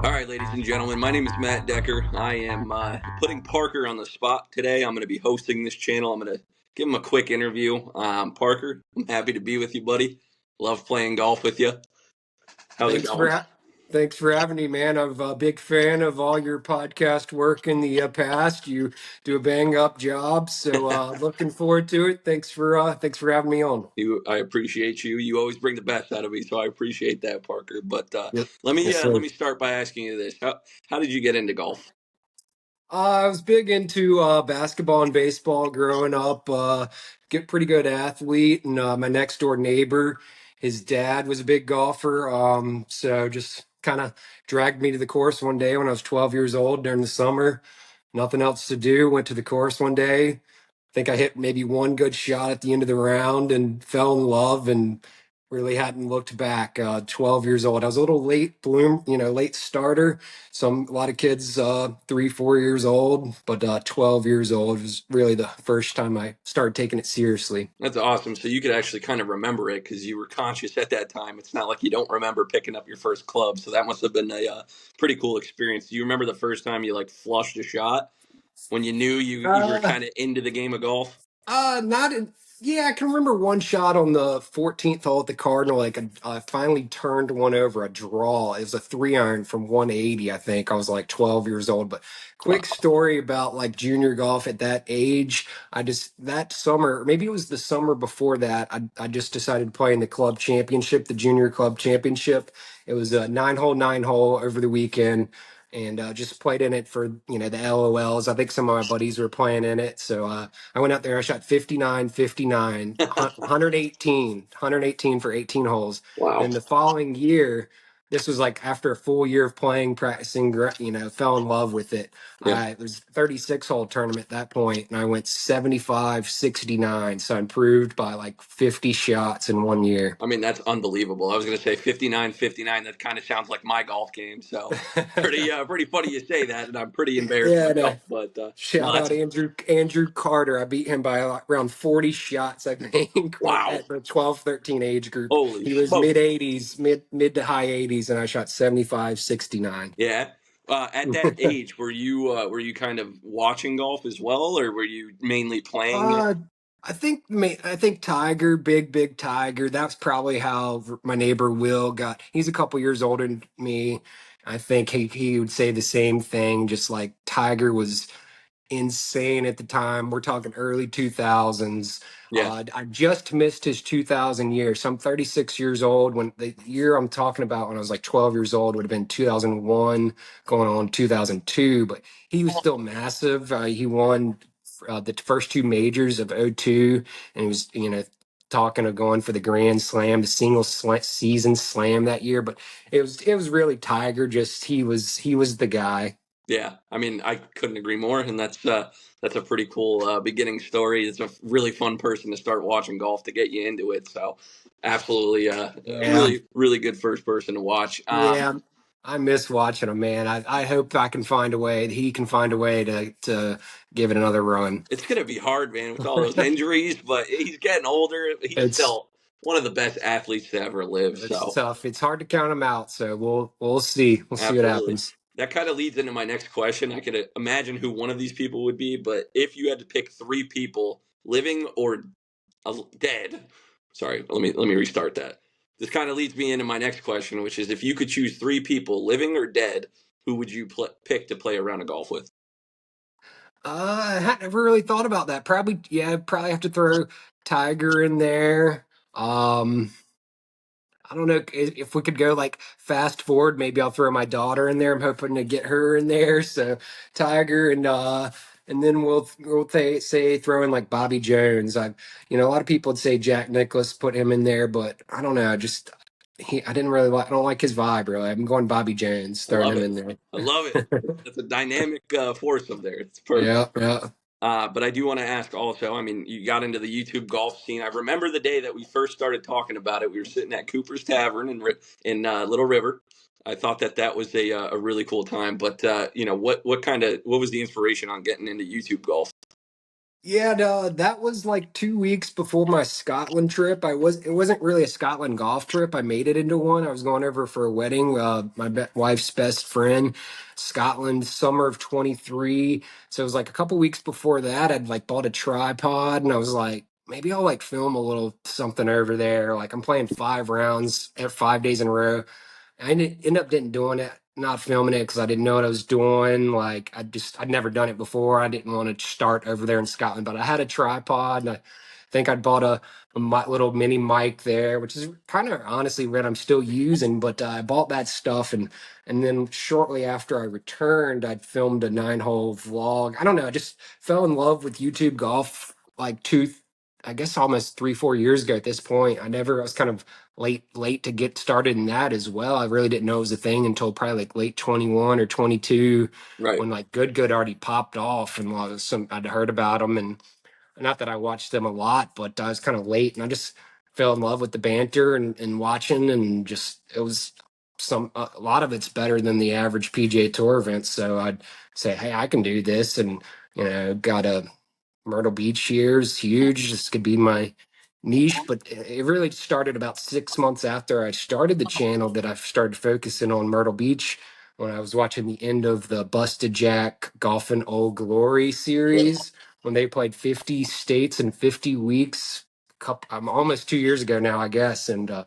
All right, ladies and gentlemen, my name is Matt Decker. I am putting Parker on the spot today. I'm going to be hosting this channel. I'm going to give him a quick interview. Parker, I'm happy to be with you, buddy. Love playing golf with you. How's it Thanks going? for thanks for having me, man. I'm a big fan of all your podcast work in the past. You do a bang up job, so looking forward to it. Thanks for having me on. I appreciate you. You always bring the best out of me, so I appreciate that, Parker. But Yep. let me Yes, let sir. me start by asking you this: how did you get into golf? I was big into basketball and baseball growing up. Get pretty good athlete, and my next door neighbor, his dad was a big golfer. So just kind of dragged me to the course one day when I was 12 years old during the summer. Nothing else to do. Went to the course one day. Think I hit maybe one good shot at the end of the round and fell in love and really hadn't looked back. 12 years old. I was a little late bloom, late starter. A lot of kids, 3, 4 years old, but 12 years old was really the first time I started taking it seriously. That's awesome. So you could actually kind of remember it because you were conscious at that time. It's not like you don't remember picking up your first club. So that must have been a pretty cool experience. Do you remember the first time you like flushed a shot when you knew you were Uh, kind of into the game of golf? Not in, yeah, I can remember one shot on the 14th hole at the Cardinal. I finally turned one over a draw. It was a 3 iron from 180, I think. I was like 12 years old. But quick Wow. story about like junior golf at that age. That summer, maybe it was the summer before that, I just decided to play in the club championship, the junior club championship. It was a 9 hole over the weekend. And just played in it for the LOLs. I think some of my buddies were playing in it, so I went out there. I shot 59, 59, 118 for 18 holes. Wow. Then the following year, this was like after a full year of playing, practicing, fell in love with it. Yeah. It was 36-hole tournament at that point, and I went 75, 69. So I improved by like 50 shots in 1 year. I mean, that's unbelievable. I was going to say 59, 59. That kind of sounds like my golf game. So pretty funny you say that. And I'm pretty embarrassed Yeah, no. myself. But no, Shout that's out Andrew Carter. I beat him by around 40 shots, I think, wow. at the 12, 13 age group. Holy He was smokes. mid 80s, mid to high 80s, and I shot 75, 69. Yeah. At that age, were you kind of watching golf as well, or were you mainly playing it? uh, I think Tiger, big Tiger. That's probably how my neighbor Will got. He's a couple years older than me. I think he would say the same thing. Just like Tiger was insane at the time. We're talking early 2000s. Yeah. I just missed his 2000 year. So I'm 36 years old. When the year I'm talking about when I was like 12 years old would have been 2001, going on 2002. But he was still massive. He won the first two majors of '02, and he was, talking of going for the Grand Slam, the season slam that year. But it was really Tiger. Just he was the guy. Yeah, I mean, I couldn't agree more, and that's a pretty cool beginning story. It's a really fun person to start watching golf to get you into it. So, absolutely, a Yeah. really good first person to watch. Yeah, I miss watching him, man. I hope I can find a way, he can find a way to give it another run. It's gonna be hard, man, with all those injuries, but he's getting older. He's It's still one of the best athletes to ever live. it's So, tough. It's hard to count him out. So we'll see. We'll see what absolutely. happens. That kind of leads into my next question. I could imagine who one of these people would be, but if you had to pick three people, living or dead. Sorry, let me restart that. This kind of leads me into my next question, which is if you could choose three people, living or dead, who would you pick to play a round of golf with? I had never really thought about that. Probably, yeah, probably have to throw Tiger in there. Um, I don't know if we could go like fast forward. Maybe I'll throw my daughter in there. I'm hoping to get her in there. So Tiger and then say throw in like Bobby Jones. A lot of people would say Jack Nicklaus, put him in there, but I don't know. Just I didn't really like. I don't like his vibe really. I'm going Bobby Jones, I throwing love him it. in there. I love it. That's a dynamic force up there. It's perfect. Yeah, yeah. But I do want to ask also. I mean, you got into the YouTube golf scene. I remember the day that we first started talking about it. We were sitting at Cooper's Tavern in Little River. I thought that was a really cool time. But what was the inspiration on getting into YouTube golf? Yeah, that was like 2 weeks before my Scotland trip. It wasn't really a Scotland golf trip. I made it into one. I was going over for a wedding. Wife's best friend, Scotland, summer of 23. So it was like a couple weeks before that. I'd like bought a tripod, and I was like, maybe I'll like film a little something over there. Like I'm playing 5 rounds at 5 days in a row. End up didn't doing it, not filming it because I didn't know what I was doing. Like I'd never done it before. I didn't want to start over there in Scotland, but I had a tripod, and I think I'd bought little mini mic there, which is kind of honestly what I'm still using. But I bought that stuff, and then shortly after I returned, I'd filmed a 9-hole vlog. I don't know, I just fell in love with YouTube golf like I guess almost 3 4 years ago at this point. I was kind of late to get started in that as well. I really didn't know it was a thing until probably like late 21 or 22 Right. when like Good already popped off, and I'd heard about them. And not that I watched them a lot, but I was kind of late, and I just fell in love with the banter and watching, and just it was a lot of it's better than the average PGA Tour event. So I'd say, hey, I can do this. And got a Myrtle Beach here is huge. This could be my niche, but it really started about 6 months after I started the channel that I started focusing on Myrtle Beach when I was watching the end of the Busted Jack Golf and Old Glory series when they played 50 states in 50 weeks. I'm almost 2 years ago now, I guess. And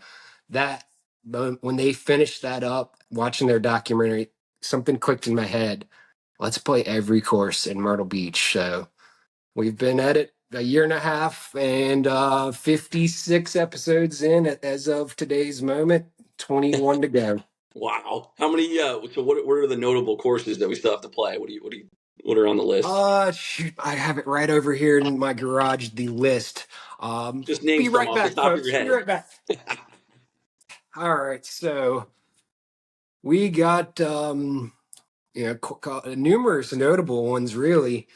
that when they finished that up, watching their documentary, something clicked in my head. Let's play every course in Myrtle Beach. So we've been at it a year and a half and 56 episodes in as of today's moment, 21 to go. Wow. How many? So what are the notable courses that we still have to play? What are on the list? Shoot, I have it right over here in my garage, the list. Just name Be some right off the back, top of your folks. Be head. right back. All right, so we got numerous notable ones, really.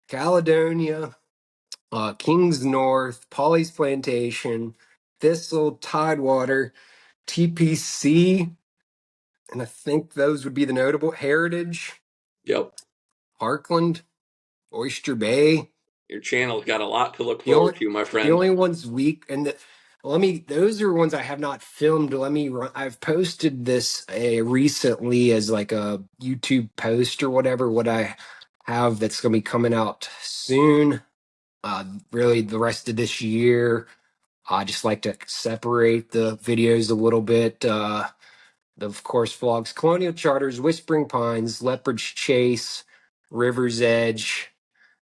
Caledonia, Kings North, Polly's Plantation, Thistle, Tidewater, TPC, and I think those would be the notable Heritage, Yep. Parkland, Oyster Bay. Your channel's got a lot to look The only forward to, my the friend. only ones weak and those are ones I have not filmed. I've posted this recently as like a YouTube post or whatever. What I have that's gonna be coming out soon. Really the rest of this year. I just like to separate the videos a little bit. Of course, vlogs, Colonial Charters, Whispering Pines, Leopard's Chase, River's Edge.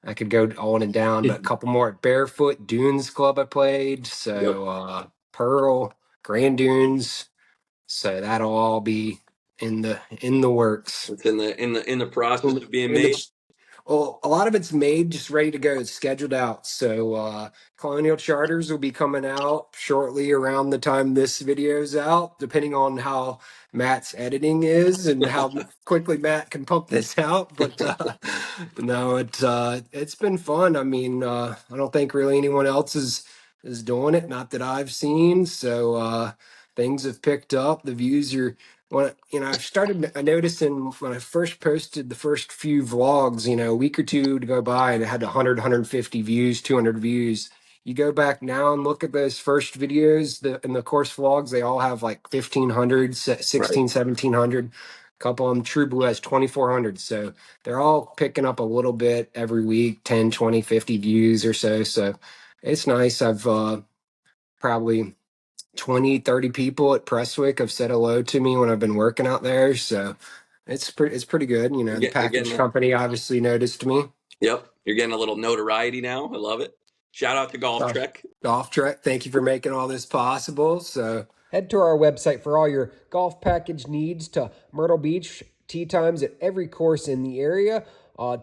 I could go on and down, but a couple more at Barefoot, Dunes Club I played. Yep. So Pearl, Grand Dunes. So that'll all be in the works. It's in the process In, of being in the made. Well, a lot of it's made, just ready to go. It's scheduled out. So Colonial Charters will be coming out shortly around the time this video's out, depending on how Matt's editing is and how quickly Matt can pump this out. But no, it's been fun. I mean, I don't think really anyone else is doing it, not that I've seen. So things have picked up. The views are I've started noticing when I first posted the first few vlogs, a week or two to go by and it had 100, 150 views, 200 views. You go back now and look at those first videos, in the course vlogs, they all have like 1,500, Right. 1,700. A couple of them, True Blue has 2,400. So they're all picking up a little bit every week, 10, 20, 50 views or so. So it's nice. I've probably 20, 30 people at Presswick have said hello to me when I've been working out there. So it's pretty good. The You're package getting company obviously noticed me. yep. You're getting a little notoriety now. I love it. Shout out to Golf Uh, Trek. Golf Trek, thank you for making all this possible. So head to our website for all your golf package needs to Myrtle Beach. Tee times at every course in the area.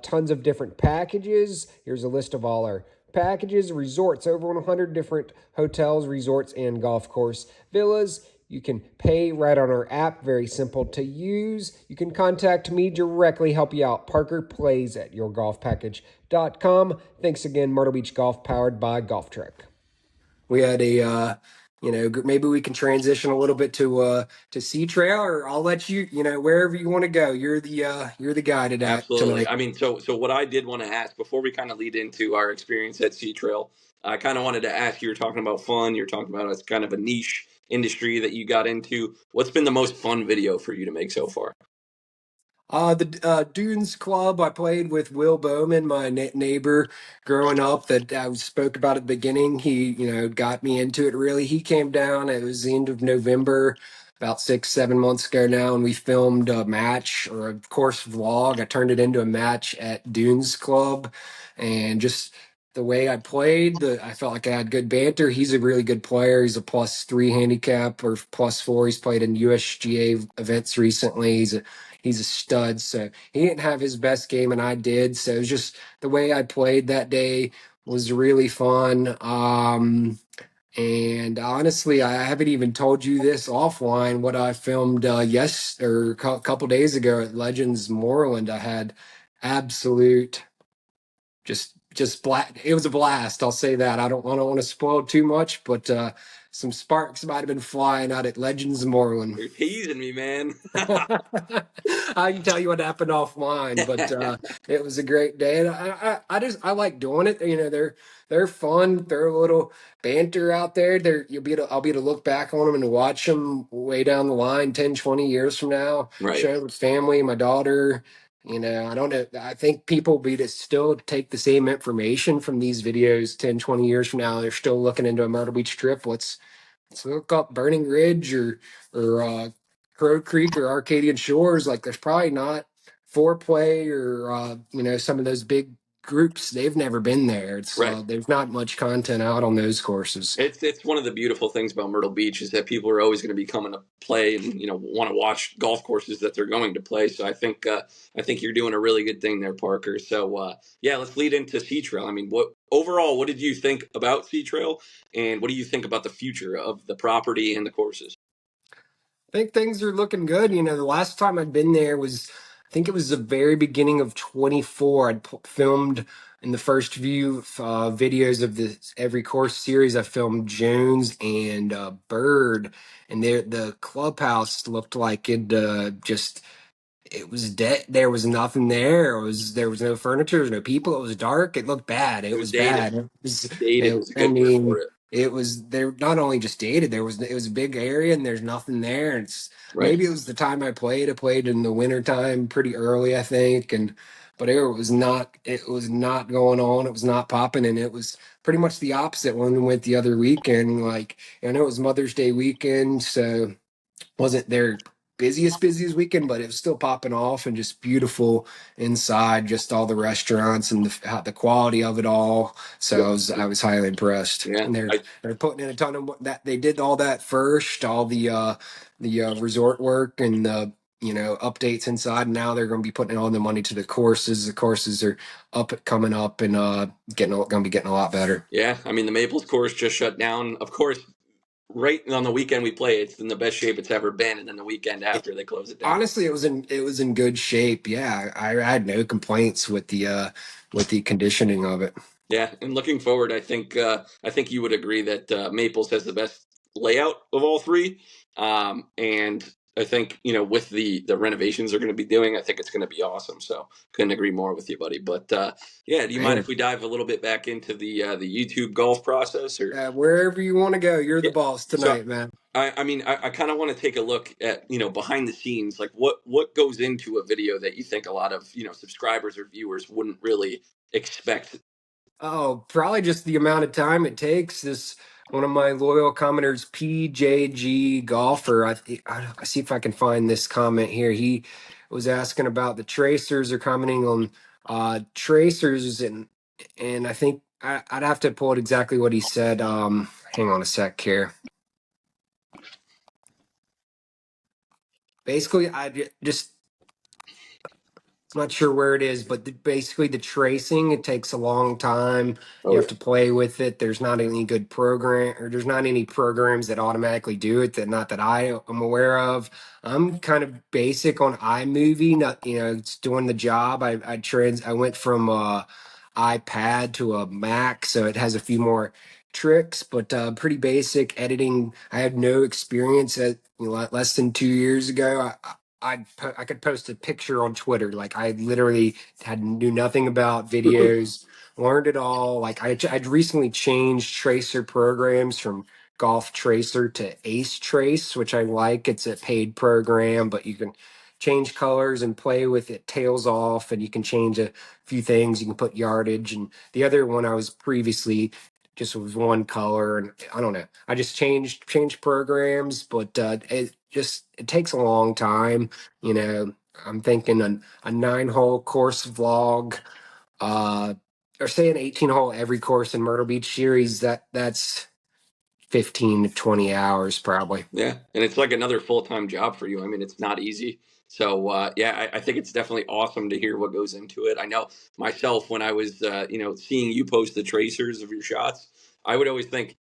Tons of different packages. Here's a list of all our packages, resorts, over 100 different hotels, resorts, and golf course villas. You can pay right on our app, very simple to use. You can contact me directly, help you out. Parker Plays at yourgolfpackage.com. Thanks again, Myrtle Beach Golf, powered by Golf Trek. We had a maybe we can transition a little bit to Sea Trail, or I'll let you, wherever you want to go. You're the guy to that Absolutely. tonight. I mean, so what I did want to ask before we kind of lead into our experience at Sea Trail, I kind of wanted to ask you were talking about fun, you're talking about it's kind of a niche industry that you got into. What's been the most fun video for you to make so far? The Dunes Club, I played with Will Bowman, my neighbor growing up that I spoke about at the beginning. He, got me into it really. He came down, it was the end of November, about 6, 7 months ago now, and we filmed a match or of course vlog. I turned it into a match at Dunes Club, and just the way I played, I felt like I had good banter. He's a really good player. He's a +3 handicap or +4. He's played in USGA events recently. He's a stud. So he didn't have his best game, and I did. So it was just the way I played that day was really fun. And honestly, I haven't even told you this offline. What I filmed a couple days ago at Legends Moreland, I had absolute just black. It was a blast. I'll say that. I don't want to spoil too much, but some sparks might have been flying out at Legends Moreland. You're teasing me, man. I can tell you what happened offline, but it was a great day, and I like doing it. They're fun. They're a little banter out there. I'll be able to look back on them and watch them way down the line, 10, 20 years from now. Right. Share it with family, my daughter. I don't know. I think people be to still take the same information from these videos 10, 20 years from now. They're still looking into a Myrtle Beach trip. Let's look up Burning Ridge or Crow Creek or Arcadian Shores. Like there's probably not Foreplay or some of those big groups. They've never been there. It's Right. There's not much content out on those courses. It's one of the beautiful things about Myrtle Beach is that people are always going to be coming to play and want to watch golf courses that they're going to play. So I think you're doing a really good thing there, Parker. So yeah, let's lead into Sea Trail. I mean, what did you think about Sea Trail, and what do you think about the future of the property and the courses? I think things are looking good. The last time I'd been there was, I think it was the very beginning of 24. I'd filmed in the first few videos of the every course series. I filmed Jones and Bird, and the clubhouse looked like it was dead. There was nothing there. There was no furniture. There was no people. It was dark. It looked bad. It It was was dated. bad. It was. Dated was a I good word for mean, it. it was. They not only just dated. It was a big area, and there's nothing there. It's Right. maybe it was the time I played. I played in the winter time, pretty early, I think, and but it was not. It was not going on. It was not popping, and it was pretty much the opposite when we went the other weekend. Like I know it was Mother's Day weekend, so wasn't their busiest weekend, but it was still popping off and just beautiful inside, just all the restaurants and the quality of it all. So I was highly impressed. Yeah. And they're putting in a ton of that. They did all that first, all the resort work and the updates inside. And now they're going to be putting all the money to the courses. The courses are coming up and going to be getting a lot better. Yeah. I mean, the Maples course just shut down. Of course, right on the weekend we play, it's in the best shape it's ever been, and then the weekend after they close it down. Honestly, it was in good shape. Yeah, I had no complaints with the conditioning of it. Yeah, and looking forward, I think you would agree that Maples has the best layout of all three, and I think with the renovations they're going to be doing, I think it's going to be awesome. So couldn't agree more with you, buddy. But yeah, do you mind Man, if we dive a little bit back into the YouTube golf process or? wherever you want to go, you're the Yeah. boss So tonight, man. I kind of want to take a look at behind the scenes, like what goes into a video that you think a lot of subscribers or viewers wouldn't really expect. Oh, probably just the amount of time it takes. This one of my loyal commenters, PJG Golfer. I see if I can find this comment here. He was asking about the tracers or commenting on tracers, and I think I'd have to pull it exactly what he said. Hang on a sec here. Basically, just I'm not sure where it is, but basically the tracing, it takes a long time. You Oh have yeah. to play with it. There's not any good program, or there's not any programs that automatically do it, that not that I am aware of. I'm kind of basic on iMovie, not, it's doing the job. I went from iPad to a Mac, so it has a few more tricks, but pretty basic editing. I had no experience at, less than 2 years ago. I could post a picture on Twitter. Like I literally had knew nothing about videos, learned it all. Like I'd recently changed tracer programs from Golf Tracer to Ace Trace, which I like. It's a paid program, but you can change colors and play with it tails off, and you can change a few things. You can put yardage, and the other one I was previously just was one color, and I don't know. I just changed programs, but it takes a long time. You know, I'm thinking a 9 hole course vlog, uh, or say an 18 hole every course in Myrtle Beach series. That's 15 to 20 hours probably. Yeah, and it's like another full time job for you. I mean, it's not easy. So yeah, I think it's definitely awesome to hear what goes into it. I know myself when I was seeing you post the tracers of your shots, I would always think,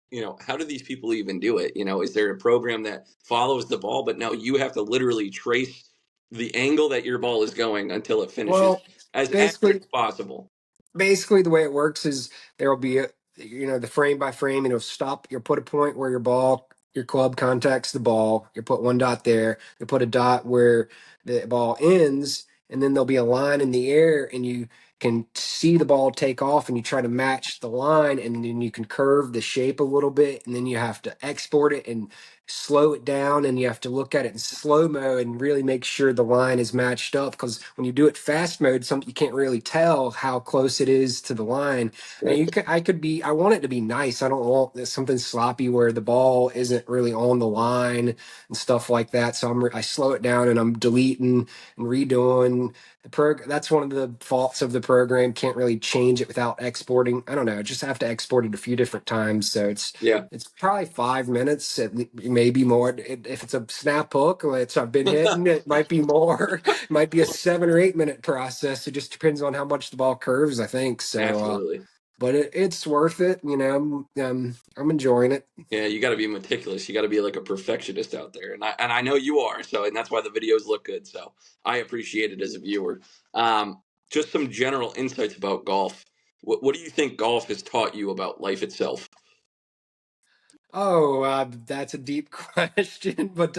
how do these people even do it? Is there a program that follows the ball? But no, you have to literally trace the angle that your ball is going until it finishes Well, as accurate basically as possible. basically the way it works is there will be the frame by frame, and it'll stop. You'll put a point where your club contacts the ball. You put one dot there. You put a dot where the ball ends, and then there'll be a line in the air, and you can see the ball take off, and you try to match the line, and then you can curve the shape a little bit, and then you have to export it and slow it down, and you have to look at it in slow mo and really make sure the line is matched up, because when you do it fast mode, you can't really tell how close it is to the line. And I want it to be nice. I don't want something sloppy where the ball isn't really on the line and stuff like that. So I slow it down, and I'm deleting and redoing that's one of the faults of the program. Can't really change it without exporting. I don't know, just have to export it a few different times. So Yeah, it's probably 5 minutes, maybe more. If it's a snap hook, which I've been hitting, it might be more. It might be a 7 or 8 minute process. It just depends on how much the ball curves, I think. So, absolutely. but it's worth it. I'm enjoying it. Yeah, you got to be meticulous. You got to be like a perfectionist out there, and I know you are. So, and that's why the videos look good. So, I appreciate it as a viewer. Just some general insights about golf. What do you think golf has taught you about life itself? Oh, that's a deep question, but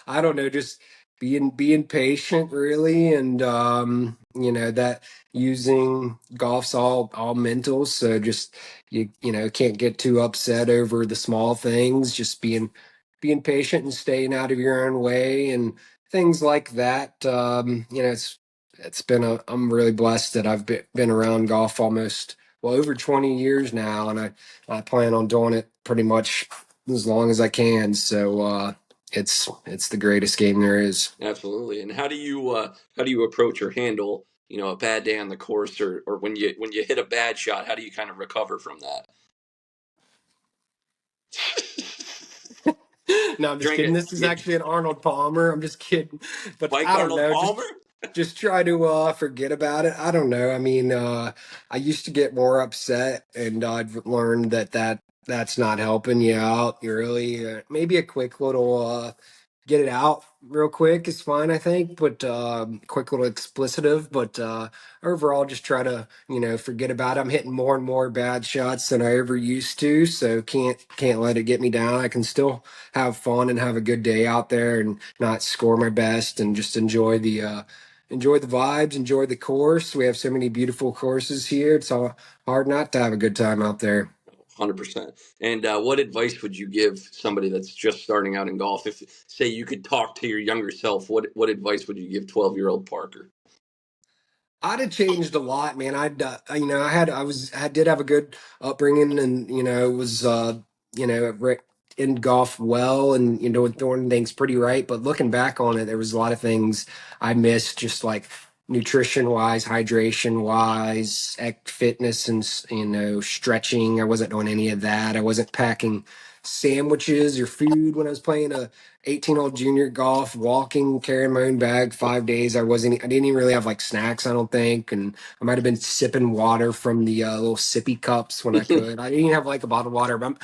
I don't know, just being patient, really, and that using golf's all mental. So just can't get too upset over the small things. Just being patient and staying out of your own way and things like that. It's been I'm really blessed that I've been around golf almost over 20 years now, and I plan on doing it pretty much as long as I can. So it's the greatest game there is. Absolutely. And how do you approach or handle a bad day on the course, or when you hit a bad shot? How do you kind of recover from that? No, I'm just Drink kidding. it. This is actually an Arnold Palmer. I'm just kidding. But Mike I don't Arnold know. Palmer. Just try to forget about it. I don't know. I mean, I used to get more upset, and I've learned that's not helping you out. You really maybe a quick little get it out real quick is fine, I think. But quick little explicitive. But overall, just try to forget about it. I'm hitting more and more bad shots than I ever used to, so can't let it get me down. I can still have fun and have a good day out there and not score my best and just enjoy the vibes, enjoy the course. We have so many beautiful courses here. It's all hard not to have a good time out there. 100%. And what advice would you give somebody that's just starting out in golf? If, say, you could talk to your younger self, what advice would you give 12-year-old Parker? I'd have changed a lot, man. I did have a good upbringing, and was in golf well, and doing things pretty right. But looking back on it, there was a lot of things I missed, just like nutrition wise, hydration wise, fitness, and stretching. I wasn't doing any of that. I wasn't packing sandwiches or food when I was playing a 18-hole junior golf, walking, carrying my own bag 5 days. I didn't even really have like snacks, I don't think. And I might have been sipping water from the little sippy cups when I could. I didn't even have like a bottle of water, but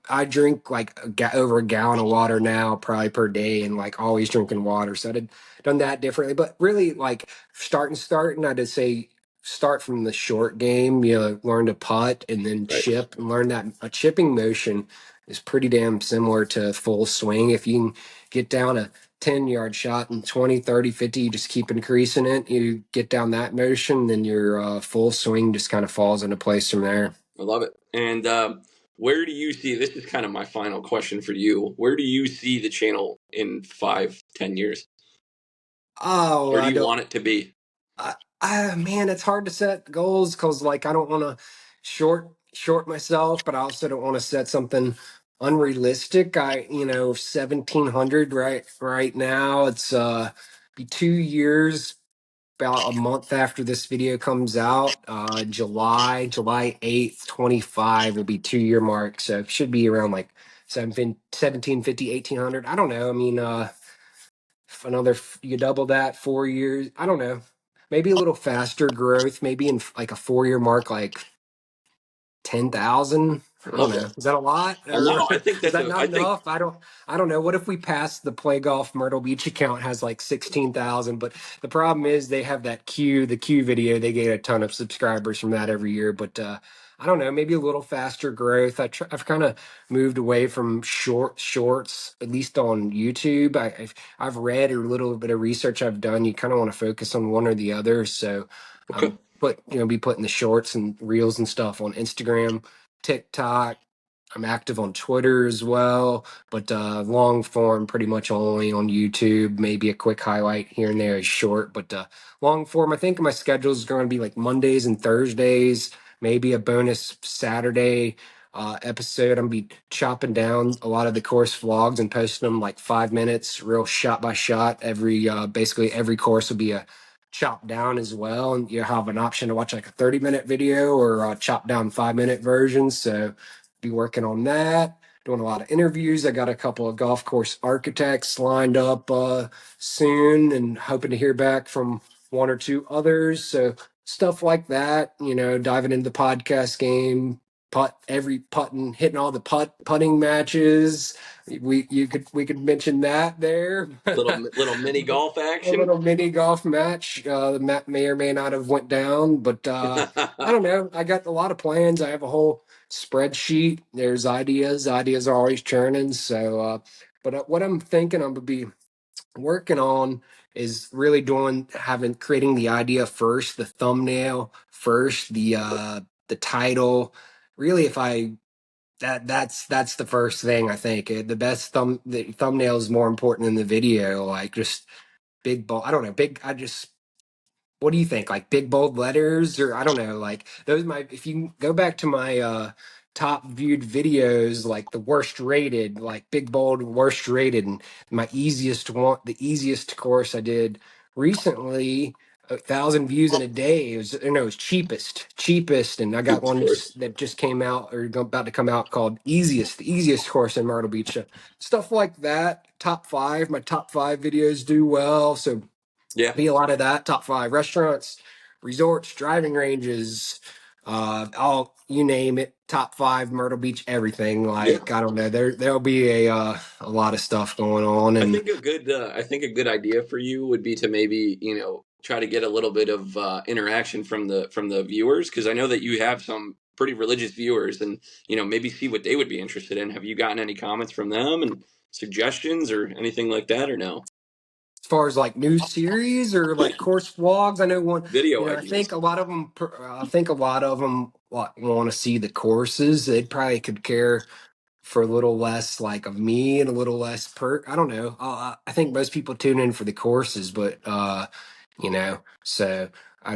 I drink like over a gallon of water now, probably per day, and like always drinking water. So I did done that differently, but really like starting, I'd just say start from the short game, learn to putt and then Right. chip and learn that a chipping motion is pretty damn similar to full swing. If you can get down a 10-yard shot in 20, 30, 50, you just keep increasing it. You get down that motion, then your full swing just kind of falls into place from there. I love it. And where do you see, this is kind of my final question for you. Where do you see the channel in 5, 10 years? Oh, Where do I you don't. want it to be? Man, it's hard to set goals because like I don't want to short myself, but I also don't want to set something unrealistic. 1700 right now. It's be 2 years, about a month after this video comes out. July 8th, 25 will be 2 year mark. So it should be around like 1750, 1800. I don't know. I mean, if you double that 4 years, I don't know, maybe a little faster growth, maybe in like a 4 year mark, like 10,000. I don't Okay. know. Is that a lot or No, I think is that's that not I think, enough? I don't know. What if we pass the Play Golf Myrtle Beach account has like 16,000, but the problem is they have the Q video. They get a ton of subscribers from that every year, but I don't know, maybe a little faster growth. I've kind of moved away from shorts, at least on YouTube. I've read a little bit of research I've done. You kind of want to focus on one or the other. So okay. I'm be putting the shorts and reels and stuff on Instagram, TikTok. I'm active on Twitter as well, but long form pretty much only on YouTube. Maybe a quick highlight here and there is short, but long form, I think my schedule is going to be like Mondays and Thursdays, maybe a bonus Saturday episode. I'm gonna be chopping down a lot of the course vlogs and posting them like 5 minutes, real shot by shot. Basically every course will be a chopped down as well, and you have an option to watch like a 30-minute video or a chopped down 5 minute version. So be working on that, doing a lot of interviews. I got a couple of golf course architects lined up soon and hoping to hear back from one or two others. So stuff like that, diving into the podcast game, hitting all the putting matches. We could mention that there. Little mini golf A action. little mini golf match. The map may or may not have went down, but I don't know. I got a lot of plans. I have a whole spreadsheet. There's ideas. Ideas are always churning. So, but what I'm thinking I'm gonna be working on is really creating the idea first, the thumbnail first, the title. Really, if I that's the first thing I think. The thumbnail is more important than the video. Like just big bold. I don't know. What do you think? Like big bold letters, or I don't know. Like those might. If you go back to my top viewed videos, like the worst rated, like big bold worst rated, and my the easiest course I did recently. 1,000 views in a day. It was cheapest, and I got Of one course. that just came out or about to come out called the easiest course in Myrtle Beach. Stuff like that. My top five videos do well. So Yeah. be a lot of that. Top five restaurants, resorts, driving ranges, all you name it. Top five Myrtle Beach, everything. Yeah. Like I don't know, there'll be a lot of stuff going on, I and think a good idea for you would be to maybe, try to get a little bit of interaction from the viewers, because I know that you have some pretty religious viewers, and maybe see what they would be interested in. Have you gotten any comments from them and suggestions or anything like that, or no? as far as like new series or like course vlogs, I know one. Video I think ideas. a lot of them. I think a lot of them want to see the courses. They probably could care for a little less like of me and a little less I don't know. I think most people tune in for the courses, but so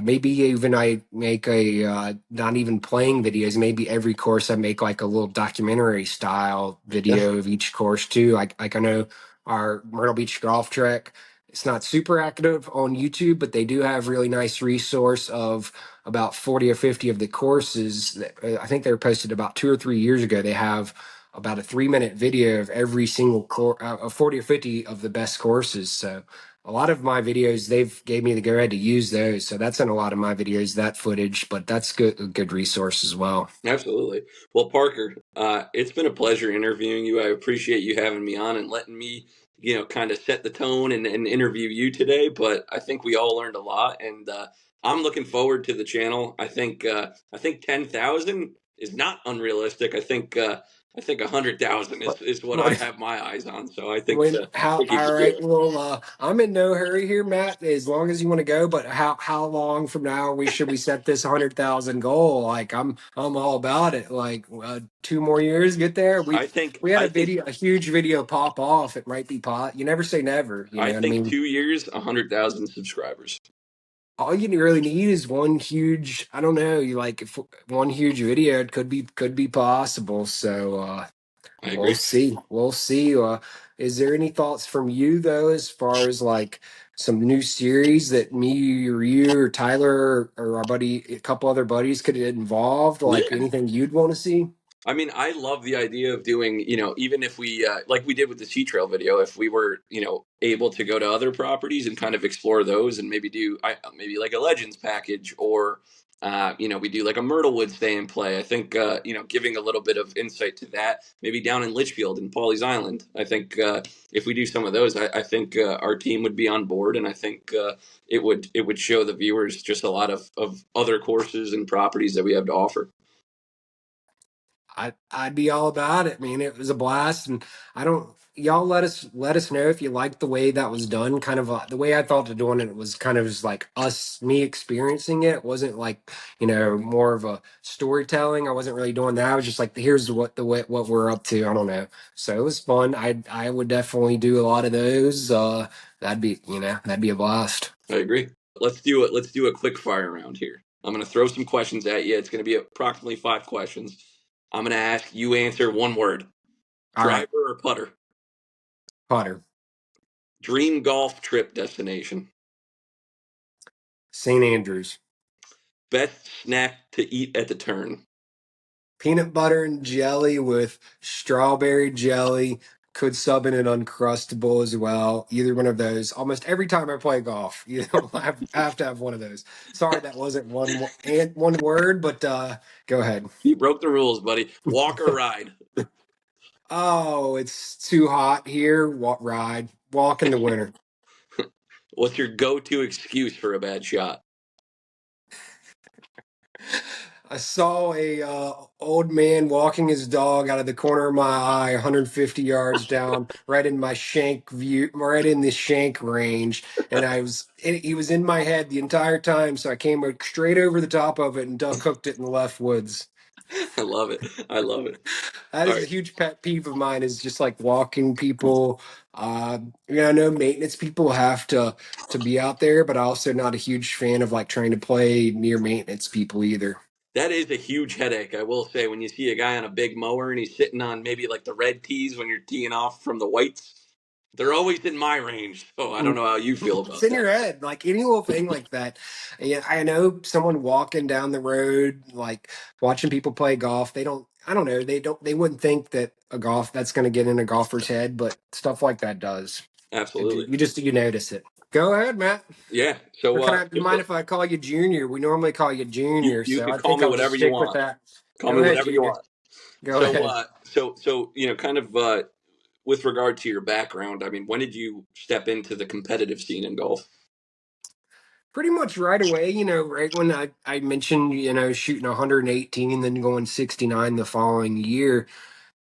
maybe even I make a not even playing videos. Maybe every course I make like a little documentary style Yeah. video of each course too. Like I know our Myrtle Beach Golf Trek. It's not super active on YouTube, but they do have really nice resource of about 40 or 50 of the courses. I think they were posted about 2 or 3 years ago. They have about a 3 minute video of every single course, of 40 or 50 of the best courses. So a lot of my videos, they've gave me the go ahead to use those. So that's in a lot of my videos, that footage, but that's a good resource as well. Absolutely. Well, Parker, it's been a pleasure interviewing you. I appreciate you having me on and letting me kind of set the tone and interview you today. But I think we all learned a lot, and I'm looking forward to the channel. I think 10,000 is not unrealistic. I think 100,000 is what I What? have my eyes on. So I think When how? think you All could do right. it. Well, I'm in no hurry here, Matt. As long as you want to go, but how long from now we should we set this 100,000 goal? Like I'm all about it. Like 2 more years, get there. We I think we had I a think video, a huge video pop off. It might be pot. You never say never. You I know what I think mean? 2 years, 100,000 subscribers. All you really need is one huge. I don't know. You like if one huge video. It could be possible. So. I We'll agree. see. We'll see. Is there any thoughts from you though, as far as like some new series that me or you or Tyler or our buddy, a couple other buddies could get involved? Like Yeah. anything you'd want to see? I mean, I love the idea of doing, even if we, like we did with the Sea Trail video, if we were, able to go to other properties and kind of explore those and maybe do, maybe like a Legends package or, we do like a Myrtlewood stay and play. I think, giving a little bit of insight to that, maybe down in Litchfield and Pawleys Island. I think if we do some of those, I think our team would be on board, and I think it would show the viewers just a lot of other courses and properties that we have to offer. I'd be all about it, man. It was a blast, and I don't. Y'all let us know if you liked the way that was done. Kind of the way I thought of doing it was kind of just like me experiencing it. It wasn't like more of a storytelling. I wasn't really doing that. I was just like, here's what we're up to. I don't know. So it was fun. I would definitely do a lot of those. That'd be a blast. I agree. Let's do a quick fire round here. I'm going to throw some questions at you. It's going to be approximately 5 questions. I'm going to ask you answer one word. All right, Driver or putter? Potter, Dream golf trip destination. St. Andrews. Best snack to eat at the turn. Peanut butter and jelly with strawberry jelly. Could sub in an Uncrustable as well. Either one of those. Almost every time I play golf, I have to have one of those. Sorry, that wasn't one word, but go ahead. You broke the rules, buddy. Walk or ride? Oh, it's too hot here. Ride. Walk in the winter. What's your go-to excuse for a bad shot? I saw a old man walking his dog out of the corner of my eye, 150 yards down, right in my shank view, right in the shank range, and he was in my head the entire time. So I came straight over the top of it and duck hooked it in the left woods. I love it. I love it. That All is a right. huge pet peeve of mine. Is just like walking people. I know maintenance people have to be out there, but I also not a huge fan of like trying to play near maintenance people either. That is a huge headache, I will say, when you see a guy on a big mower and he's sitting on maybe like the red tees when you're teeing off from the whites. They're always in my range, so I don't know how you feel It's about in that. your head, like any little thing like that. Yeah, I know someone walking down the road, like watching people play golf. They don't. I don't know. They wouldn't think that a golf that's going to get in a golfer's head, but stuff like that does. Absolutely. You notice it. Go ahead, Matt. Yeah. Or So, can I do you mind if I call you Junior? We normally call you you Junior, you so can I call think me I'll just whatever you stick with want. that. Call Go me ahead, whatever you Junior. want. Go So, ahead. kind of with regard to your background, I mean, when did you step into the competitive scene in golf? Pretty much right away, right when I mentioned, shooting 118, then going 69 the following year.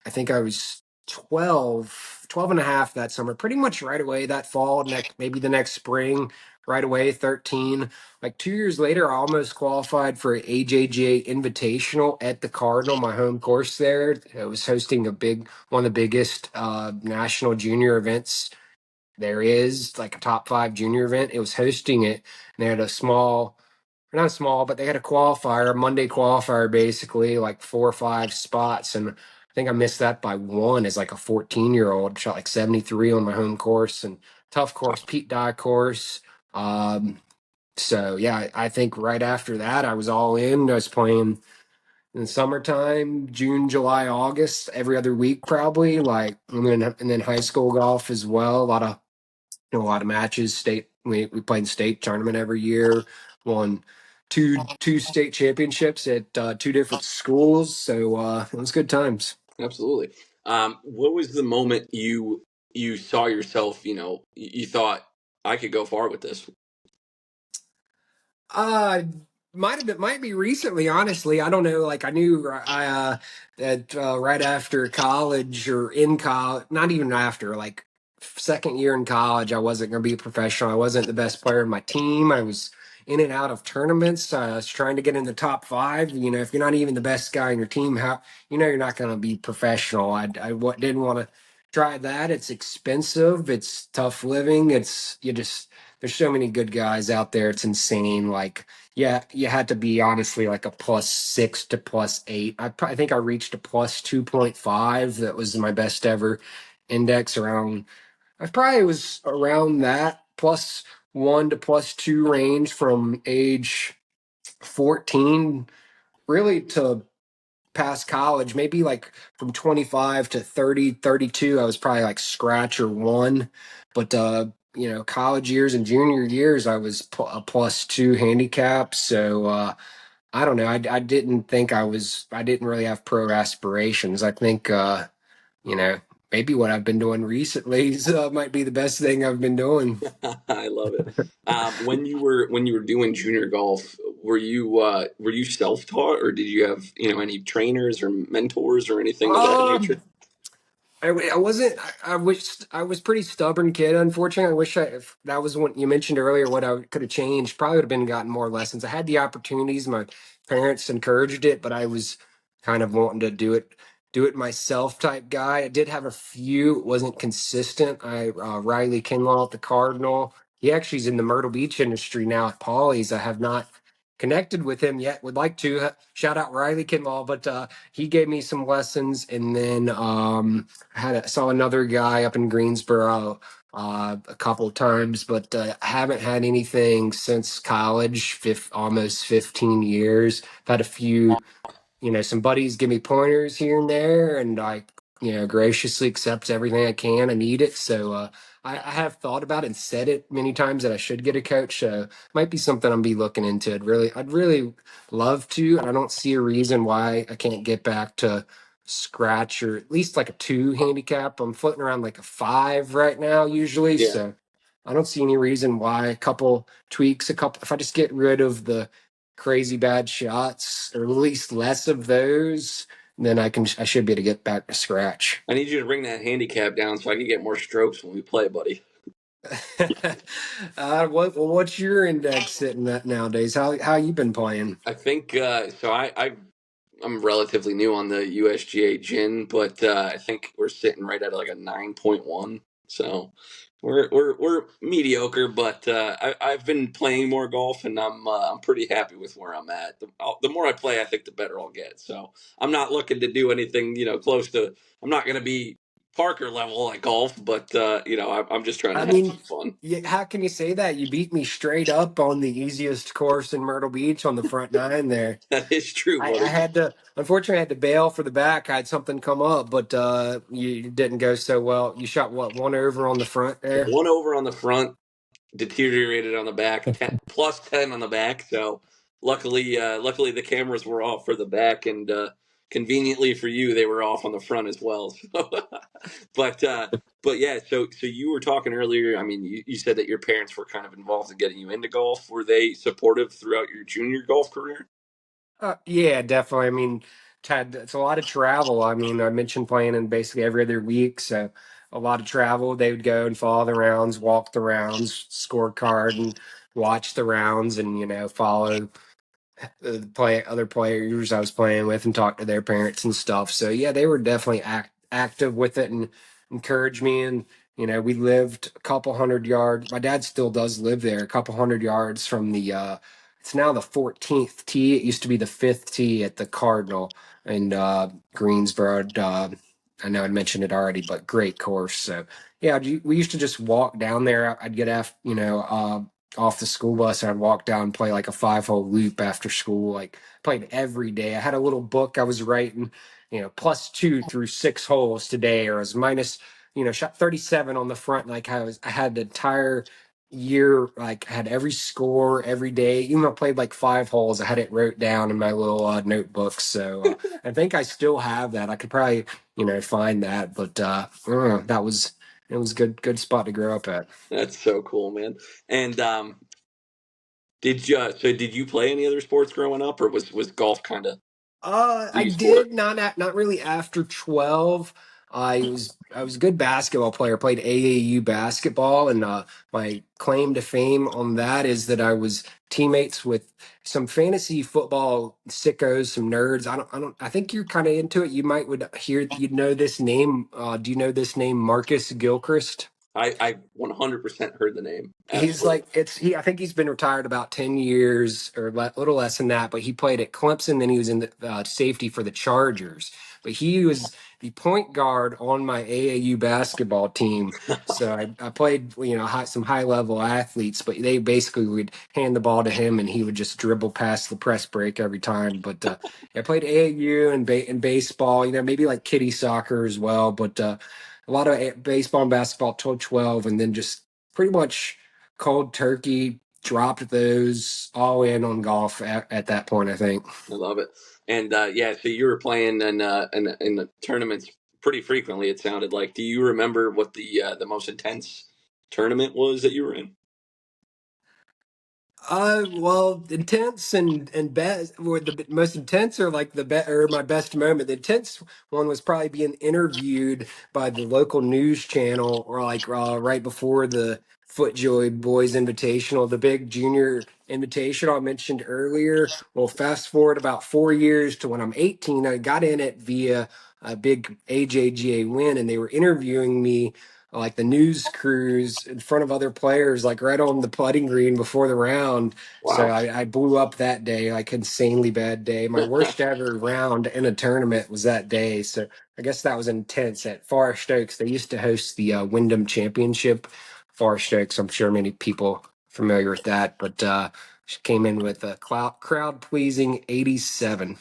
I think I was 12 and a half that summer, pretty much right away that fall, maybe the next spring, right away, 13. Like 2 years later, I almost qualified for AJGA Invitational at the Cardinal, my home course there. It was hosting one of the biggest national junior events there is, like a top five junior event. It was hosting it, and they had a small, not small, but they had a qualifier, a Monday qualifier, basically like 4 or 5 spots, and I think I missed that by one as like a 14-year-old. Shot like 73 on my home course, and tough course, Pete Dye course. Um, so yeah, I think right after that I was all in. I was playing in the summertime, June, July, August, every other week probably. Like and then high school golf as well. A lot of matches. We played in state tournament every year. Won two state championships at two different schools. So it was good times. Absolutely. What was the moment you you saw yourself, you thought I could go far with this? Uh, might be recently, honestly. I don't know. Like I knew that right after college or in college, not even after, like second year in college, I wasn't going to be a professional. I wasn't the best player in my team. I was in and out of tournaments. I was trying to get in the top five. If you're not even the best guy in your team, how you're not going to be professional. Didn't want to try that. It's expensive. It's tough living. It's you just there's so many good guys out there. It's insane. Like, yeah, you had to be honestly like a +6 to +8. I think I reached a +2.5. That was my best ever index around. I probably was around that +1 to +2 range from age 14 really to past college, maybe like from 25 to 30, 32, I was probably like scratch or one. But, college years and junior years, I was a +2 handicap. So, I don't know. I didn't think I didn't really have pro aspirations. I think, you know, maybe what I've been doing recently might be the best thing I've been doing. I love it. When you were doing junior golf, were you self taught, or did you have any trainers or mentors or anything of that nature? Um, I wasn't. I wish I was pretty stubborn kid. Unfortunately, I wish if that was what you mentioned earlier, what I could have changed. Probably would have been gotten more lessons. I had the opportunities. My parents encouraged it, but I was kind of wanting to do it myself type guy. I did have a few. It wasn't consistent. Riley Kinlaw at the Cardinal. He actually is in the Myrtle Beach industry now at Pauley's. I have not connected with him yet. Would like to shout out Riley Kinlaw, but he gave me some lessons, and then saw another guy up in Greensboro a couple of times, but I haven't had anything since college. Almost 15 years. I've had a few, some buddies give me pointers here and there, and I, graciously accept everything I can. I need it, so I have thought about it and said it many times that I should get a coach. So might be something I'm be looking into. I'd really love to, and I don't see a reason why I can't get back to scratch or at least like a 2 handicap. I'm floating around like a 5 right now usually, Yeah. so I don't see any reason why a couple tweaks, if I just get rid of the crazy bad shots or at least less of those, then I should be able to get back to scratch. I need you to bring that handicap down so I can get more strokes when we play, buddy. What's your index sitting at nowadays? How you been playing? I think so. I'm relatively new on the USGA Gin, but I think we're sitting right at like a 9.1. So we're mediocre, but I've been playing more golf, and I'm pretty happy with where I'm at. The more I play, I think the better I'll get. So I'm not looking to do anything close to. I'm not going to be Parker level at golf, but I'm just trying I to have mean, some fun. how can you say that? You beat me straight up on the easiest course in Myrtle Beach on the front nine there. That is true, I buddy. had to, unfortunately, I had to bail for the back. I had something come up, but you didn't go so well. You shot what, one over on the front there? One over on the front, deteriorated on the back, plus 10 on the back. So luckily the cameras were off for the back, and conveniently for you, they were off on the front as well. So, but but yeah, so you were talking earlier. I mean, you said that your parents were kind of involved in getting you into golf. Were they supportive throughout your junior golf career? Yeah, definitely. I mean, Ted, it's a lot of travel. I mean, I mentioned playing in basically every other week, so a lot of travel. They would go and follow the rounds, walk the rounds, scorecard, and watch the rounds, and follow play other players I was playing with and talk to their parents and stuff. So yeah, they were definitely active with it and encouraged me. And we lived a couple hundred yards. My dad still does live there, a couple hundred yards from the. It's now the 14th tee. It used to be the fifth tee at the Cardinal in Greensboro. I know I mentioned it already, but great course. So yeah, we used to just walk down there. I'd get off the school bus and I'd walk down and play like a 5-hole loop after school. Like played every day. I had a little book I was writing, +2 through 6 holes today, or as minus, shot 37 on the front. Like I had the entire year, like I had every score every day. Even though I played like 5 holes, I had it wrote down in my little notebook. So I think I still have that. I could probably, find that, but that was It was good spot to grow up at. That's so cool, man. And did you play any other sports growing up, or was golf kind of I the sport? did not really after 12. I was a good basketball player. Played AAU basketball, and my claim to fame on that is that I was teammates with some fantasy football sickos, some nerds. I think you're kind of into it. You might would hear you'd know this name. Do you know this name, Marcus Gilchrist? I 100% heard the name. He's Absolutely. like I think he's been retired about 10 years or a little less than that, but he played at Clemson, then he was in the safety for the Chargers. But he was the point guard on my AAU basketball team. So I played, some high level athletes, but they basically would hand the ball to him and he would just dribble past the press break every time. But I played AAU and baseball, maybe like kiddie soccer as well, but a lot of baseball and basketball till 12, and then just pretty much cold turkey, dropped those all in on golf at that point, I think. I love it. And yeah, so you were playing in the tournaments pretty frequently. It sounded like. Do you remember what the most intense tournament was that you were in? Well, intense and best were the most intense, or like or my best moment. The intense one was probably being interviewed by the local news channel, or like right before the FootJoy Boys Invitational, the big junior invitational I mentioned earlier. Well, fast forward about 4 years to when I'm 18, I got in it via a big AJGA win, and they were interviewing me like the news crews in front of other players, like right on the putting green before the round. So Wow. I blew up that day, like insanely bad day. My worst ever round in a tournament was that day. So I guess that was intense at Forest Oaks. They used to host the Wyndham Championship. Forest Oaks, I'm sure many people familiar with that, but she came in with a crowd pleasing 87.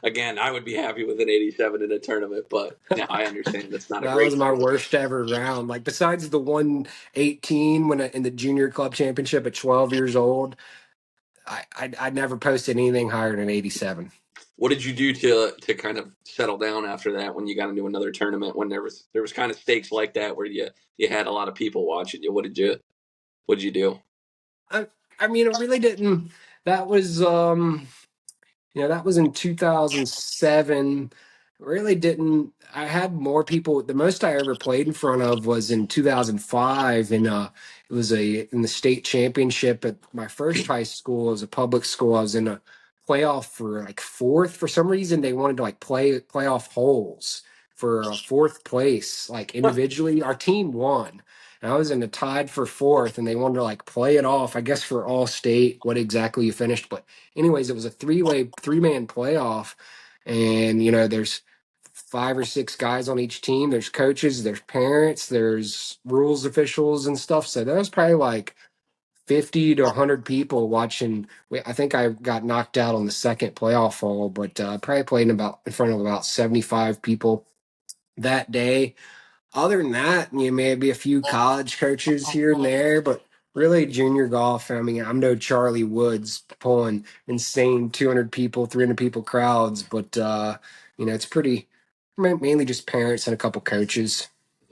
Again, I would be happy with an 87 in a tournament, but yeah, I understand that's not a That great was my score. worst ever round. Like besides the 118 in the junior club championship at 12 years old, I never posted anything higher than 87. What did you do to kind of settle down after that when you got into another tournament when there was kind of stakes like that where you had a lot of people watching you? What did you do? I I mean, it really didn't. That was that was in 2007. Really didn't. I had more people. The most I ever played in front of was in 2005, and it was in the state championship at my first high school. It was a public school. I was in a playoff for like fourth. For some reason, they wanted to like play playoff holes for fourth place, like individually. Our team won. And I was in the tied for fourth, and they wanted to like play it off, I guess, for all state, what exactly you finished. But anyways, it was a three-man playoff, and there's five or six guys on each team. There's coaches, there's parents, there's rules officials and stuff. So there was probably like 50 to 100 people watching. I think I got knocked out on the second playoff hole, but probably played in front of about 75 people that day. Other than that, maybe a few college coaches here and there, but really junior golf. I mean, I'm no Charlie Woods pulling insane 200 people, 300 people crowds, but it's pretty mainly just parents and a couple coaches.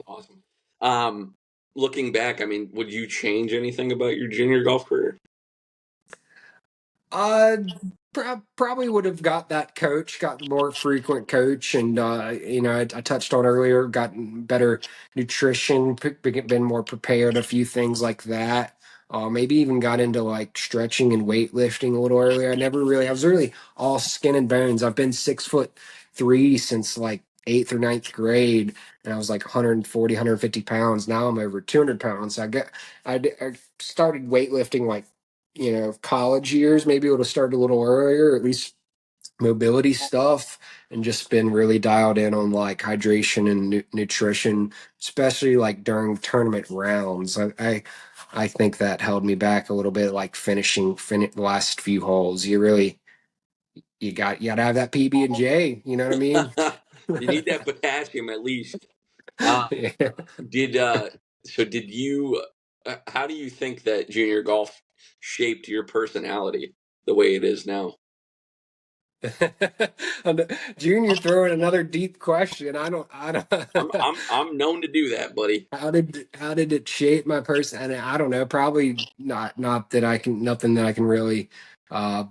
Awesome. Um, Looking back, I mean, would you change anything about your junior golf career? Uh, Probably would have got that coach, got more frequent coach, and I touched on earlier, gotten better nutrition, been more prepared, a few things like that. Maybe even got into like stretching and weightlifting a little earlier. I was really all skin and bones. I've been 6'3" since like eighth or ninth grade, and I was like 140, 150 pounds. Now I'm over 200 pounds. I started weightlifting like college years. Maybe it would have started a little earlier, at least mobility stuff, and just been really dialed in on like hydration and nutrition, especially like during tournament rounds. I think that held me back a little bit, like the last few holes. You gotta have that PB and J. You know what I mean? You need that potassium at least. Uh, Yeah. did so? Did you? How do you think that junior golf shaped your personality the way it is now? Junior throwing another deep question. I don't. I'm known to do that, buddy. How did it shape my person? And I don't know. Probably not that I can nothing that I can really uh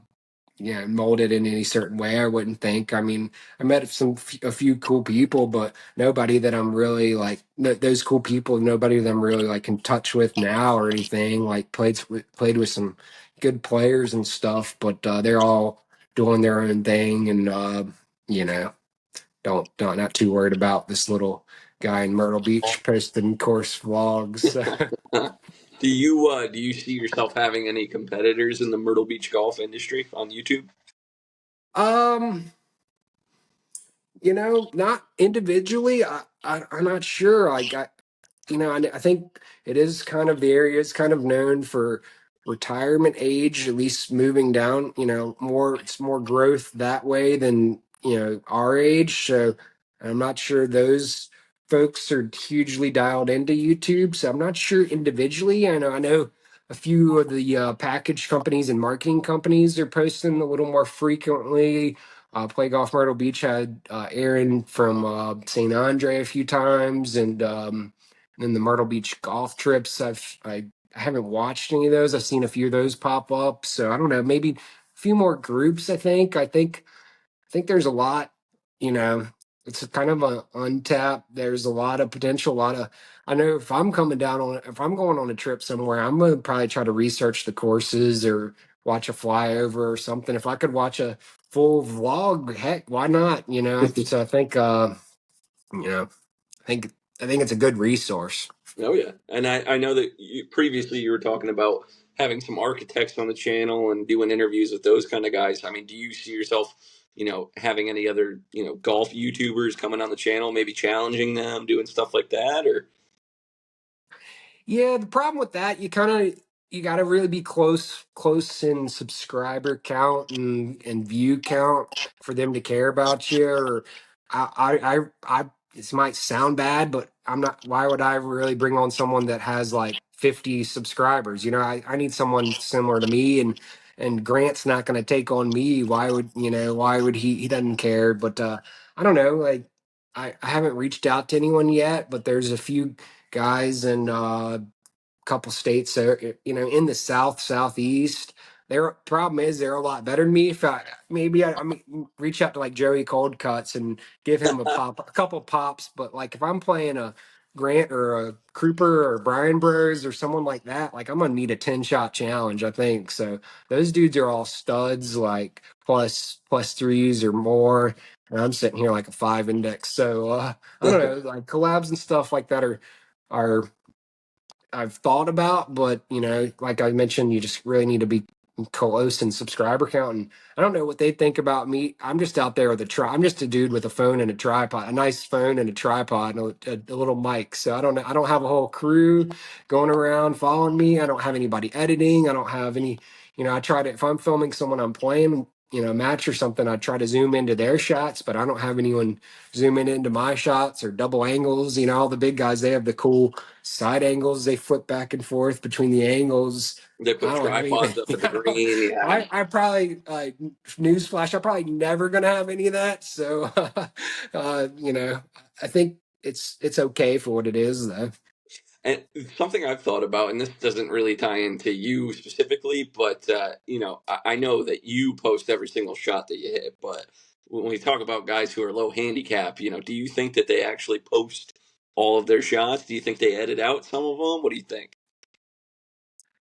mold it in any certain way. I wouldn't think. I mean, I met a few cool people, but nobody that I'm really like those cool people. Nobody that I'm really like in touch with now or anything. Like played with some good players and stuff, but they're all doing their own thing, and you know, don't not too worried about this little guy in Myrtle Beach posting course vlogs. Do you see yourself having any competitors in the Myrtle Beach golf industry on YouTube? um. Not individually. I'm not sure. I think it is kind of the area is kind of known for retirement age, at least moving down, it's more growth that way than, our age. So I'm not sure those folks are hugely dialed into YouTube. So I'm not sure individually. I know a few of the package companies and marketing companies are posting a little more frequently. Play Golf Myrtle Beach had Aaron from St. Andre a few times, and then the Myrtle Beach golf trips. I haven't watched any of those. I've seen a few of those pop up. So I don't know, maybe a few more groups. I think there's a lot. You know, it's a kind of a untapped. There's a lot of potential. A lot of. I know if I'm going on a trip somewhere, I'm gonna probably try to research the courses or watch a flyover or something. If I could watch a full vlog, heck, why not? So I think you know I think I think it's a good resource. Oh yeah, and I know that previously you were talking about having some architects on the channel and doing interviews with those kind of guys. I mean, do you see yourself, having any other, golf YouTubers coming on the channel, maybe challenging them, doing stuff like that, or? Yeah, the problem with that, you got to really be close in subscriber count and view count for them to care about you. Or this might sound bad, but I'm not. Why would I really bring on someone that has like 50 subscribers? I need someone similar to me, and Grant's not going to take on me. Why would he? He doesn't care. But I don't know. Like I haven't reached out to anyone yet, but there's a few guys in couple states so in the southeast. Their problem is they're a lot better than me. If I mean, reach out to like Joey Cold Cuts and give him a couple pops. But like if I'm playing a Grant or a Cooper or Brian Bros or someone like that, like I'm gonna need a 10 shot challenge, I think. So those dudes are all studs, like plus threes or more. And I'm sitting here like a 5 index. So I don't know, like collabs and stuff like that are I've thought about, but like I mentioned, you just really need to be close in subscriber count. And I don't know what they think about me. I'm just out there with I'm just a dude with a phone and a tripod, a nice phone and a tripod and a little mic. So I don't know. I don't have a whole crew going around following me. I don't have anybody editing. I don't have any. I try to if I'm filming someone I'm playing. A match or something, I try to zoom into their shots, but I don't have anyone zooming into my shots or double angles. All the big guys, they have the cool side angles. They flip back and forth between the angles. They I put don't have any. tripods up at the green. Yeah. I probably newsflash. I'm probably never gonna have any of that. So, I think it's okay for what it is, though. And something I've thought about, and this doesn't really tie into you specifically, but I know that you post every single shot that you hit. But when we talk about guys who are low handicap, do you think that they actually post all of their shots? Do you think they edit out some of them? What do you think?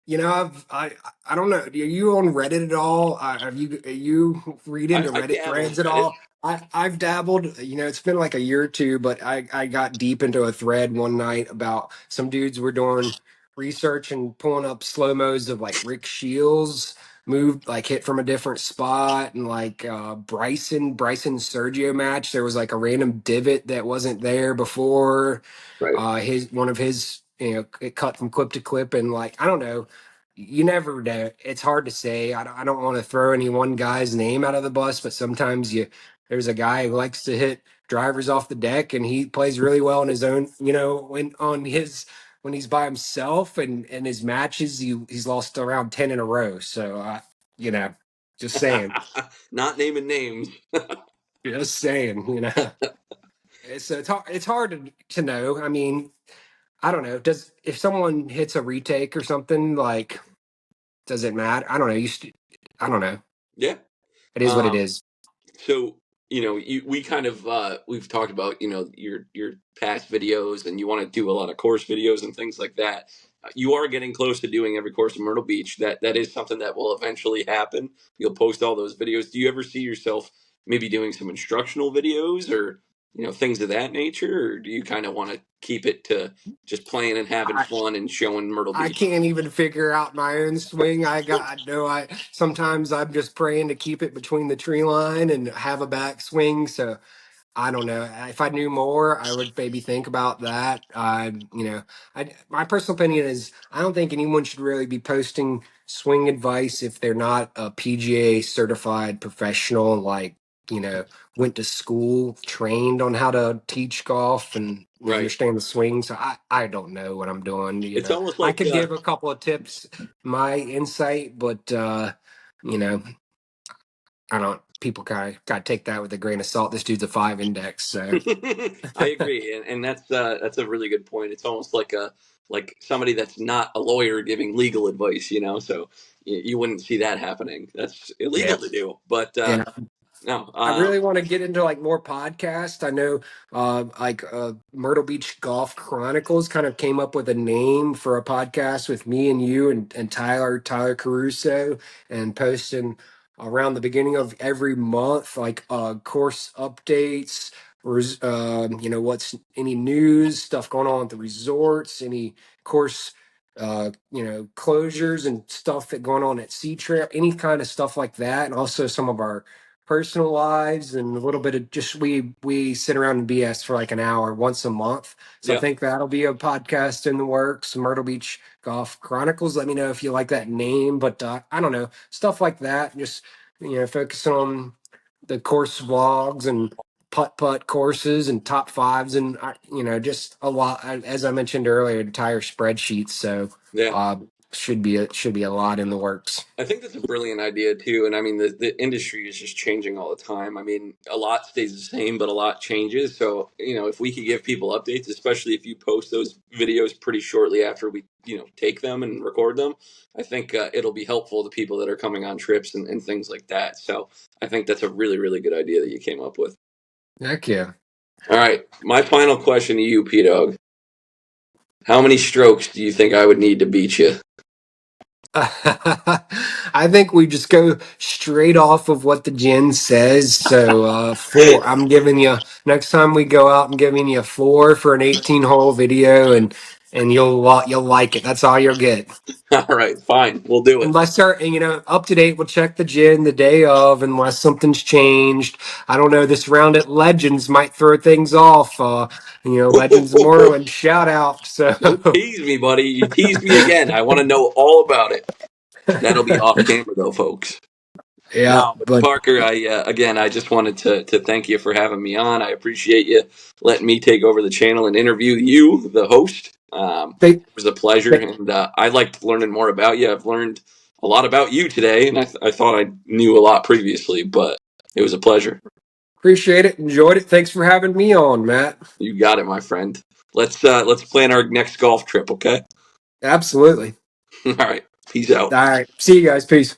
I don't know. Are you on Reddit at all? Are you read into I Reddit dabble in threads at Reddit. all? I've dabbled. It's been like a year or two, but I got deep into a thread one night about some dudes were doing research and pulling up slow mos of like Rick Shields moved like hit from a different spot, and like Bryson Sergio match. There was like a random divot that wasn't there before. Right. His one of his it cut from clip to clip, and like I don't know, you never know. It's hard to say. I don't want to throw any one guy's name out of the bus, but sometimes there's a guy who likes to hit drivers off the deck, and he plays really well on his own. When he's by himself and his matches, he's lost around 10 in a row. So you know Just saying. Not naming names. Just saying. It's hard to know. I mean, I don't know. Does if someone hits a retake or something, like, does it matter? I don't know. I don't know. Yeah. It is what it Um, is. so we kind of we've talked about your past videos, and you want to do a lot of course videos and things like that. You are getting close to doing every course in Myrtle Beach. That is something that will eventually happen. You'll post all those videos. Do you ever see yourself maybe doing some instructional videos, or things of that nature, or do you kind of want to keep it to just playing and having I fun and showing Myrtle I Beach? can't even figure out my own swing. I know I sometimes I'm just praying to keep it between the tree line and have a back swing. So I don't know. If I knew more, I would maybe think about that. My personal opinion is I don't think anyone should really be posting swing advice if they're not a PGA certified professional, like, you know, went to school, trained on how to teach golf and Right. understand the swing. So I don't know what I'm doing. It's almost I like could give a couple of tips, my insight, but, you know, I don't. People kind of got to take that with a grain of salt. This dude's a 5 index, so I agree, and that's a really good point. It's almost like somebody that's not a lawyer giving legal advice, so you wouldn't see that happening. That's yeah, illegal to do. But yeah. no, I really want to get into like more podcasts. I know, Myrtle Beach Golf Chronicles kind of came up with a name for a podcast with me and you and Tyler Caruso, and posting around the beginning of every month, like course updates, what's any news stuff going on at the resorts, any course, closures and stuff that going on at Sea Trail, any kind of stuff like that, and also some of our personal lives and a little bit of just we sit around and BS for like an hour once a month. So I yeah, think that'll be a podcast in the works. Myrtle Beach Golf Chronicles. Let me know if you like that name, but I don't know, stuff like that. Just focusing on the course vlogs and putt courses and top fives and just a lot. As I mentioned earlier, entire spreadsheets. So yeah. uh, should be a lot in the works. I think that's a brilliant idea too, and I mean the industry is just changing all the time. I mean, a lot stays the same, but a lot changes. So if we could give people updates, especially if you post those videos pretty shortly after we take them and record them, I think it'll be helpful to people that are coming on trips and things like that. So I think that's a really really good idea that you came up with. Heck yeah. All right, my final question to you, P Dog. How many strokes do you think I would need to beat you? I think we just go straight off of what the gin says. So four. I'm giving you next time we go out. I'm giving you four for an 18-hole video, and you'll like it. That's all you'll get. All right, fine, we'll do it. Unless they're up to date, we'll check the gin the day of. Unless something's changed, I don't know. This round at Legends might throw things off. Legends of Moreland, shout out. Don't So tease me, buddy. You teased me again. I want to know all about it. That'll be off camera, though, folks. yeah, No, but but Parker, I just wanted to thank you for having me on. I appreciate you letting me take over the channel and interview you, the host. they, It was a pleasure, and I liked learning more about you. I've learned a lot about you today, and I thought I knew a lot previously, but it was a pleasure. appreciate it. Enjoyed it. Thanks for having me on, Matt. You got it, my friend. Let's plan our next golf trip, okay? Absolutely. All right. Peace out. All right. See you guys. Peace.